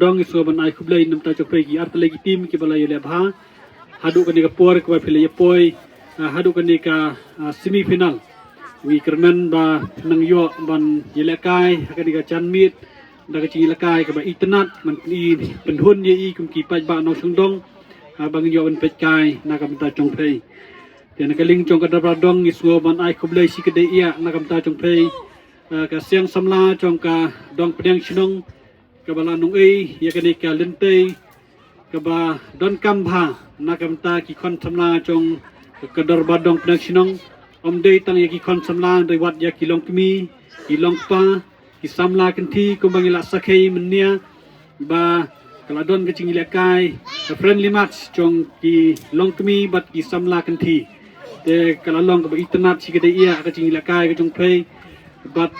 dong isu ban ai kublai nam ta chok ki art lagi tim ki balai le bha hadu kan ka por ko phile ye poi hadu kan ka semi final wi kermen ba nang yo ban yele kai kan ka chan mit da ka chi le kai ka ba itnat man i pen hun ye i kum ki pa ba no sung dong bang yo ban pet kai na kam ta chong phei tian ka ling chong ka da dong isu ban ai kublai si ka de ia na kam ta chong phei ka siang samla chong ka dong pedang chinong ka bala nong ei ya ka ni ka lentei ka ba don kam bha na kam ta ki khon samla chong ka dor ba dong pedang chinong om dei tang ya ki khon samla dei wat ya ki long kmi ki long pa ki samla kan thi ko bang ila sakhei menia ba kala don ka ching ila kai ka friendly match chong ki long kmi bat ki samla kan thi te kala long ka ba itnat si ka dei ia ka ching ila kai ka chong phei bat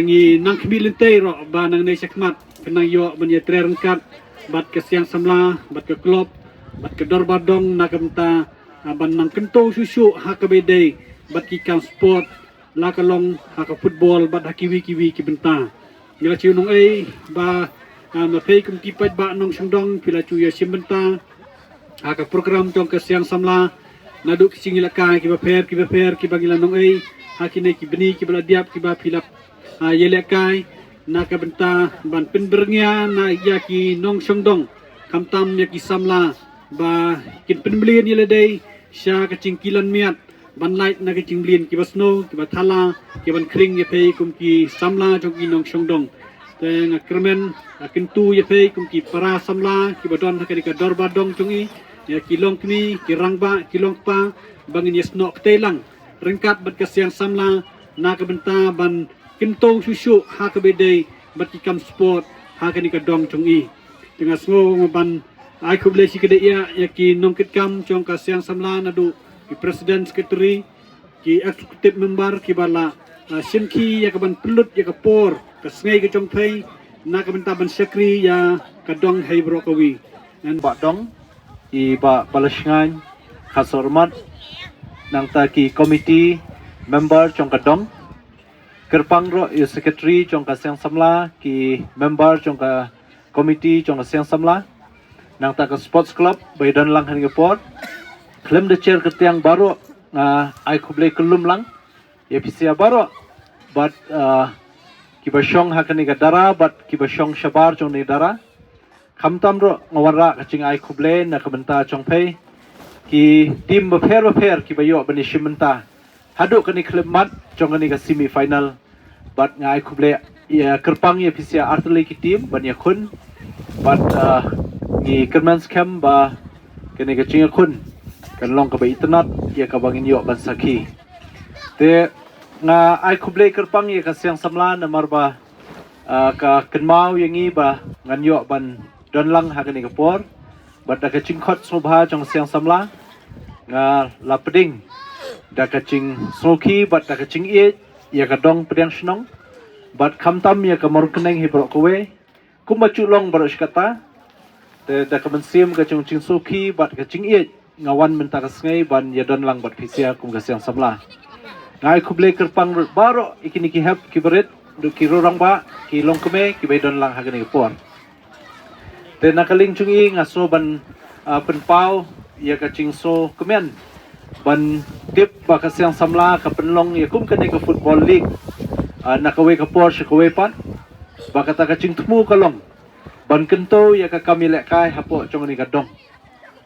ngi nang kmi lentei ro ba nang nei sakmat penang yo ban ye tre rengkat bat ke siang samla bat ke klop bat ke dor badong nakam ta ban nang kento susu ha ka bedei bat ki kam sport la ka long ha ka football bat ha kiwi ki benta ngila chiu nong ei ba ma phei kum ki pat ba nong sungdong pila chu ya sim benta ha ka program tong ke siang samla nadu ki singila kai ki ba fer ki bagila nong ei ha ki nei ki beni ki bala diap ki ba philap yele kai na ka benta ban pen berngya na ya ki nong songdong kam tam ya ki samla ba kin pen blien yele dei sha ka cingkilan miat ban light na ka cingblien ki basno ki ba thala ki ban kring ye pei kum ki samla jong ki nong songdong te nga kermen kin tu ye pei kum ki para samla ki badon ka ka dor badong jong i ya ki long kni ki rangba ki long pa bangin yesno telang rengkat bat ka siang samla na ka benta ban kintong susu ha ka bedei bat ki kam sport ha ka ni ka dong chung i tengah ngo ban ai kublai si ka de ya ki nong kit kam chong ka siang samla na du ki president secretary ki executive member ki bala simki ya ka ban pelut ya ka por ka sngai ka chong phei na ka benta ban sekri ya ka dong hei bro ka wi nan ba dong i ba balasngan khasormat nang ta ki committee member chong ka dong kerpang ro i secretary chong ka siang samla ki member chong ka committee chong ka siang samla nang ta ka sports club bai dan lang han port klem de chair ka tiang baro ai khuble kulum lang episia baro but ki ba shong ha kani ka dara but ki ba shong shabar chong ni dara khamtam ro ngawara ka ching ai khuble na ka benta chong phei ki team ba pher ki ba yo bani shimenta hadu kani klem mat chong kani ka semi final but ngai khuble ya kerpang ya pisia artillery ki team ban ya khun but ni kermans camp ba kani ka chinga khun kan long ka ba itnat ya ka bangin yo ban sakhi te nga ai khuble kerpang ya ka siang samla na marba ka kenmau yangi ba ngan yo ban don lang ha kani ka por but da ka chingkhot sobha chong siang samla nga lapding da ka ching soki but da ka ching e ya ka dong pedang shnong but khamtam ya ka mor kneng hi bro kowe kuma chu long bro skata te da ka mensim ka chung ching soki but ka ching e ngawan menta ka sngai ban ya don lang but phisia kum ka siang samla ngai khuble kerpang baro ikini ki hap ki berit du ki rorang ba ki long keme ki bai don lang ha ka ni por te nakaling chung i ngaso ban penpau ya ka ching so kemen ban tip ba ka siang samla ka penlong ya kum kani ka football league nakawe ka por shakawe pan ba ka ta ka ching thmu ka long ban kento ya ka kamile kai hapo chong ni ka dong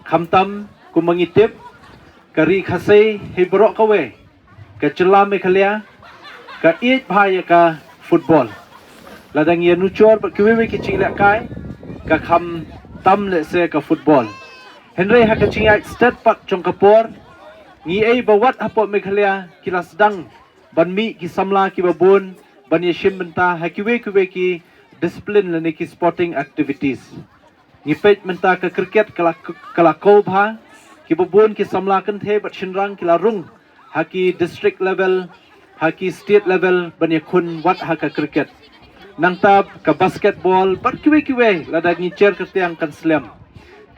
khamtam kum mangitip kari khasei hibro kawe ka chela me khalia ka it bha ya ka football ladang ya nuchor ba kiwe ki ching le kai ka kham tam le se ka football henry ha ka ching ya state pak chong ka por ngi ei bawat hapo meghalaya kilas dang banmi ki samla ki babon ban yeshim menta hakiwe ki discipline lani ki sporting activities ngi pet menta ka cricket kala ko bha ki babon ki samla kan the bat shinrang ki larung haki district level haki state level ban yakhun wat ha ka cricket nang tab ka basketball bat kiwe lada ngi chair ka tiang kan slam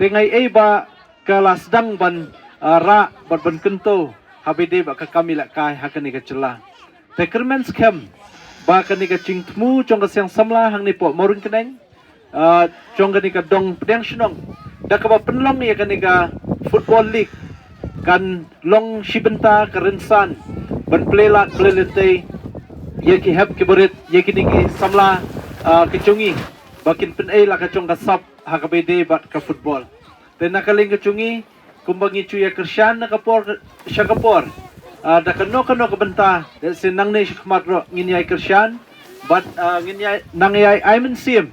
tengai ei ba kalas dang ban ra bat ban kento habide ba ka kamila kai hakani ka chela te kermens kem ba kani ka chingthmu chong ka siang samla hang ni po morun keneng chong kani ka dong pedang shnong da ka ba penlong ya kani ka football league kan long shibenta karensan ban playlat playlete ye ki hep ki berit ye ki niki samla kecungi bakin pen la ka chong ka sap ha ka bede bat ka football te nakaling kecungi kumbangi cuya kersyan na kapor syakapor da kano ka benta sinang ne shikmat ro nginyai kersyan but nginyai nangyai aimen sim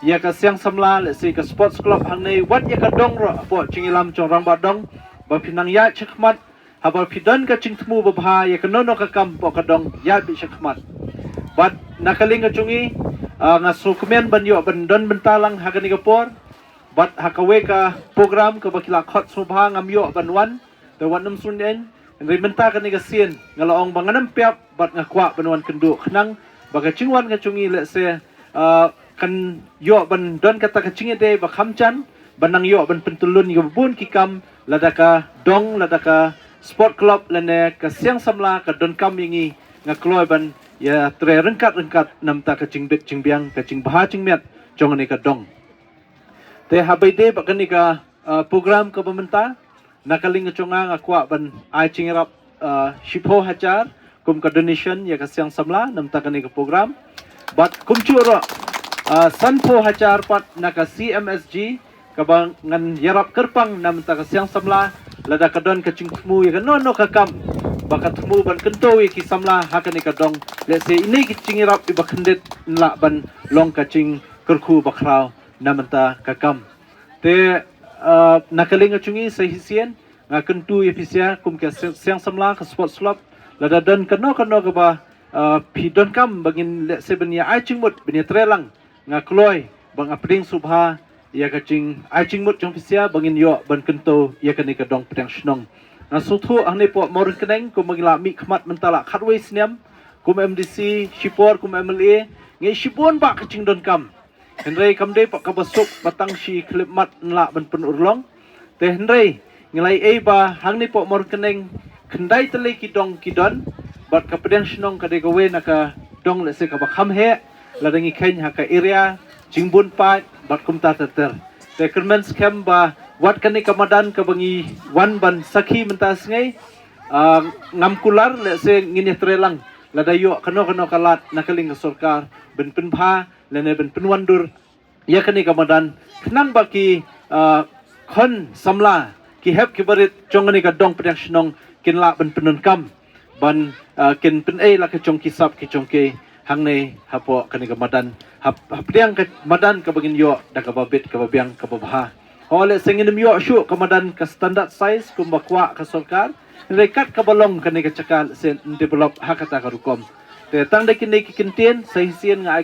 ya ka siang samla le si ka sports club hang nei wat ya ka dong ro po chingilam chong rang ba dong ba pinang ya chikmat habar pidan ka chingtmu ba bha ya ka nono ka kam po ka dong ya bi chikmat but nakaling kecungi nga sukumen banyo bandon bentalang hagani ka por but hakawe ka program ka bakila khot subha ngamyo banwan the wanam sunen rimenta ka ni ka sien ngalaong banganam piap but nga kwa banwan kendu khnang baga chingwan ka chungi le se kan yo ban don kata ka chingi de ba khamchan banang yo ban pentulun yo bun kikam ladaka dong ladaka sport club lene ka siang samla ka don kam yingi nga kloy ban ya tre rengkat namta ka chingbet chingbiang ka chingbaha chingmet jong ni ka dong te habaide ba kani ka program ka bamenta nakaling chunga nga kwa ban ai chingirap shipo hajar kum ka donation ya ka siang samla namta kani ka program but kum churo sanpo hajar pat naka CMSG kabang ngan yarap kerpang namta ka siang samla lada ka don ka chingmu ya ka no ka kam baka tmu ban kento ki samla hakani ka dong let's say ini ki chingirap iba khendet la ban long ka ching kerku bakrao namanta ka kam te nakaling chungi sa hisien nga kentu efisia kum ka siang samla ka sports club lada don kano ka ba pi don kam bangin let's say benya ai chingmut benya trelang nga kloy bang apding subha ya ka ching ai chingmut jong fisia bangin yo ban kento ya kani ka dong pedang shnong na suthu ahne po mor keneng kum magila mi khmat mentala khatwe sniam kum MDC shipor kum MLA nge shipon ba ka ching don kam henrei kamde pa kabasuk batang shi klip mat nla ban pen urlong te henrei ngelai e ba hangne po mor keneng kendai tele ki dong ki don bat ka pedang shnong ka de gawe na ka dong le se ka ba kham he ladangi khen ha ka area jingbun pa bat kum ta ter te kermen scam ba wat kani kamadan ka bangi wan ban sakhi mentas ngai ngam kular le se ngini trelang ladayo kano kalat nakaling ka sarkar ben penpha lene ben penwandur ya kani kamadan khnang baki khon samla ki hep ki barit chongani ka dong pedang shnong kin la ben penun kam ban kin pen la ka chong ki sap ki chong ke hangne hapo kani kamadan hap pedang ka madan ka bangin yo da ka babit ka babiang ka babha oleh sengin yo shu kamadan ka standard size kumbakwa ka sarkar rekat ka balong kani ka cakal sen develop hakata ka rukom te tang de kini ki kintien sa hisien nga